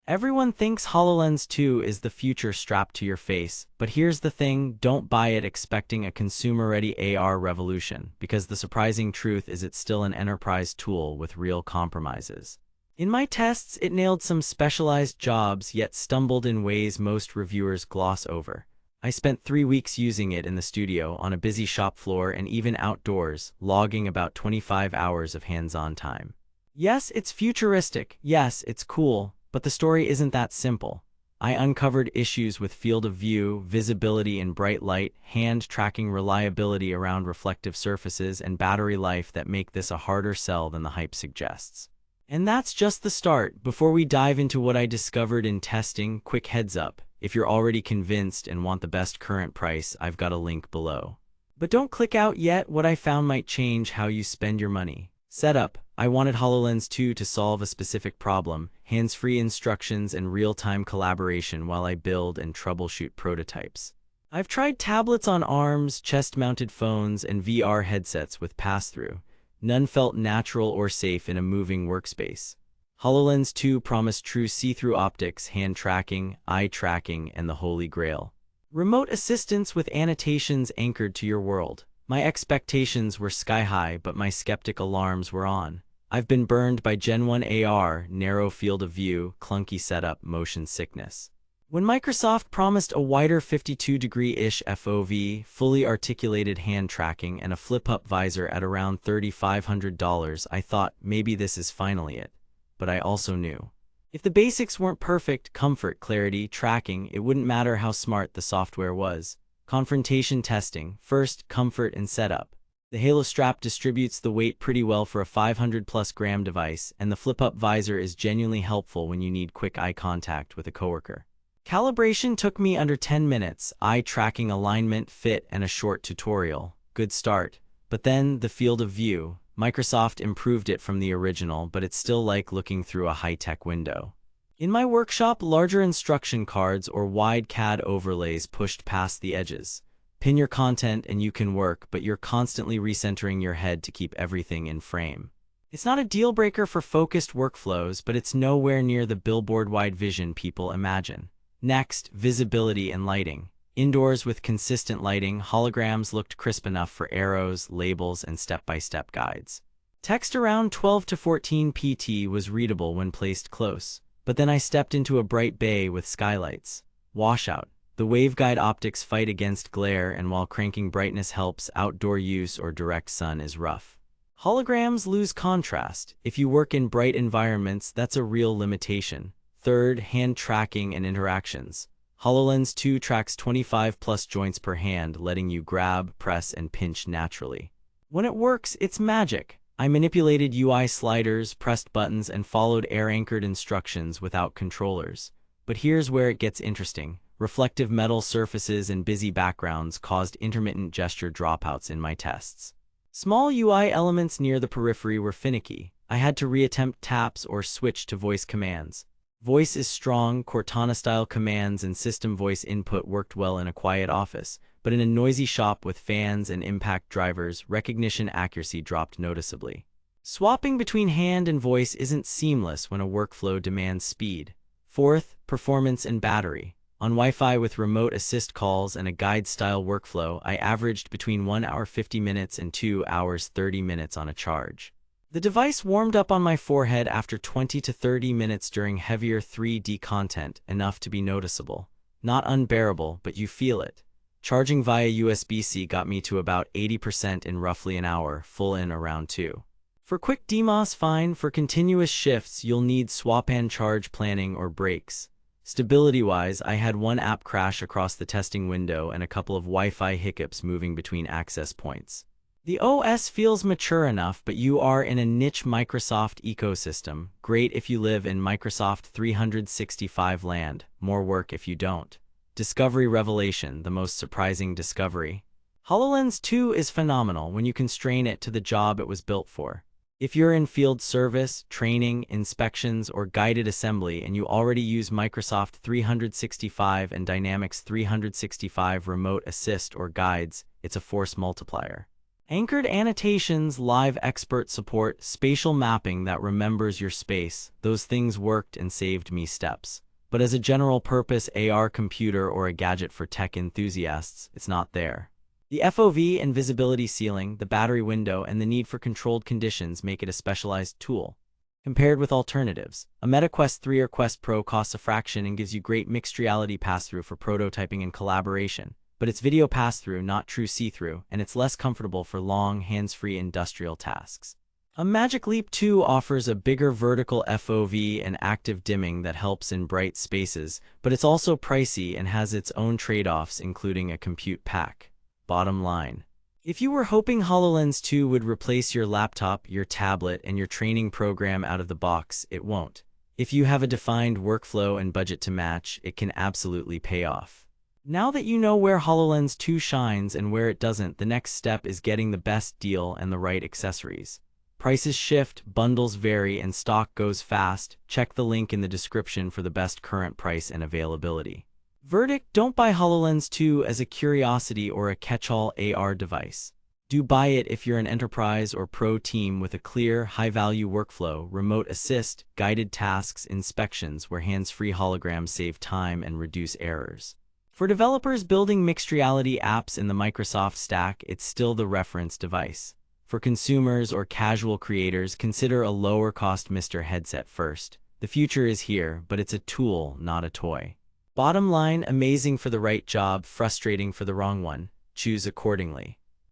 Everyone thinks HoloLens 2 is the future strapped to your face, but here's the thing, don't buy it expecting a consumer-ready AR revolution, because the surprising truth is it's still an enterprise tool with real compromises. In my tests, it nailed some specialized jobs, yet stumbled in ways most reviewers gloss over. I spent 3 weeks using it in the studio, on a busy shop floor, and even outdoors, logging about 25 hours of hands-on time. Yes, it's futuristic, yes, it's cool, but the story isn't that simple. I uncovered issues with field of view, visibility in bright light, hand tracking, reliability around reflective surfaces, and battery life that make this a harder sell than the hype suggests. And that's just the start. Before we dive into what I discovered in testing, quick heads up. If you're already convinced and want the best current price, I've got a link below. But don't click out yet. What I found might change how you spend your money. Setup. I wanted HoloLens 2 to solve a specific problem, hands-free instructions and real-time collaboration while I build and troubleshoot prototypes. I've tried tablets on arms, chest-mounted phones, and VR headsets with pass-through. None felt natural or safe in a moving workspace. HoloLens 2 promised true see-through optics, hand tracking, eye tracking, and the holy grail. Remote assistance with annotations anchored to your world. My expectations were sky-high, but my skeptic alarms were on. I've been burned by Gen 1 AR, narrow field of view, clunky setup, motion sickness. When Microsoft promised a wider 52-degree-ish FOV, fully articulated hand tracking, and a flip-up visor at around $3,500, I thought maybe this is finally it. But I also knew, if the basics weren't perfect, comfort, clarity, tracking, it wouldn't matter how smart the software was. Confrontation testing. First, comfort and setup. The Halo strap distributes the weight pretty well for a 500+ gram device, and the flip-up visor is genuinely helpful when you need quick eye contact with a coworker. Calibration took me under 10 minutes, eye tracking, alignment, fit, and a short tutorial. Good start. But then, the field of view. Microsoft improved it from the original, but it's still like looking through a high-tech window. In my workshop, larger instruction cards or wide CAD overlays pushed past the edges. Pin your content and you can work, but you're constantly recentering your head to keep everything in frame. It's not a deal-breaker for focused workflows, but it's nowhere near the billboard-wide vision people imagine. Next, visibility and lighting. Indoors with consistent lighting, holograms looked crisp enough for arrows, labels, and step-by-step guides. Text around 12 to 14 pt was readable when placed close. But then I stepped into a bright bay with skylights. Washout. The waveguide optics fight against glare, and while cranking brightness helps, outdoor use or direct sun is rough. Holograms lose contrast. If you work in bright environments, that's a real limitation. Third, hand tracking and interactions. HoloLens 2 tracks 25+ joints per hand, letting you grab, press, and pinch naturally. When it works, it's magic. I manipulated UI sliders, pressed buttons, and followed air-anchored instructions without controllers. But here's where it gets interesting. Reflective metal surfaces and busy backgrounds caused intermittent gesture dropouts in my tests. Small UI elements near the periphery were finicky. I had to reattempt taps or switch to voice commands. Voice is strong, Cortana-style commands and system voice input worked well in a quiet office, but in a noisy shop with fans and impact drivers, recognition accuracy dropped noticeably. Swapping between hand and voice isn't seamless when a workflow demands speed. Fourth, performance and battery. On Wi-Fi with remote assist calls and a guide-style workflow, I averaged between 1 hour 50 minutes and 2 hours 30 minutes on a charge. The device warmed up on my forehead after 20 to 30 minutes during heavier 3D content, enough to be noticeable. Not unbearable, but you feel it. Charging via USB-C got me to about 80% in roughly an hour, full in around 2. For quick DMOS, fine. For continuous shifts, you'll need swap-and charge planning or breaks. Stability-wise, I had one app crash across the testing window and a couple of Wi-Fi hiccups moving between access points. The OS feels mature enough, but you are in a niche Microsoft ecosystem. Great if you live in Microsoft 365 land, more work if you don't. Discovery revelation, the most surprising discovery. HoloLens 2 is phenomenal when you constrain it to the job it was built for. If you're in field service, training, inspections, or guided assembly and you already use Microsoft 365 and Dynamics 365 Remote Assist or Guides, it's a force multiplier. Anchored annotations, live expert support, spatial mapping that remembers your space. Those things worked and saved me steps. But as a general-purpose AR computer or a gadget for tech enthusiasts, it's not there. The FOV and visibility ceiling, the battery window, and the need for controlled conditions make it a specialized tool. Compared with alternatives, a Meta Quest 3 or Quest Pro costs a fraction and gives you great mixed reality pass-through for prototyping and collaboration, but it's video pass-through, not true see-through, and it's less comfortable for long, hands-free industrial tasks. A Magic Leap 2 offers a bigger vertical FOV and active dimming that helps in bright spaces, but it's also pricey and has its own trade-offs, including a compute pack. Bottom line: if you were hoping HoloLens 2 would replace your laptop, your tablet, and your training program out of the box, it won't. If you have a defined workflow and budget to match, it can absolutely pay off. Now that you know where HoloLens 2 shines and where it doesn't, the next step is getting the best deal and the right accessories. Prices shift, bundles vary, and stock goes fast. Check the link in the description for the best current price and availability. Verdict: don't buy HoloLens 2 as a curiosity or a catch-all AR device. Do buy it if you're an enterprise or pro team with a clear, high-value workflow, remote assist, guided tasks, inspections where hands-free holograms save time and reduce errors. For developers building mixed reality apps in the Microsoft stack, it's still the reference device. For consumers or casual creators, consider a lower-cost Mr. headset first. The future is here, but it's a tool, not a toy. Bottom line: amazing for the right job, frustrating for the wrong one. Choose accordingly.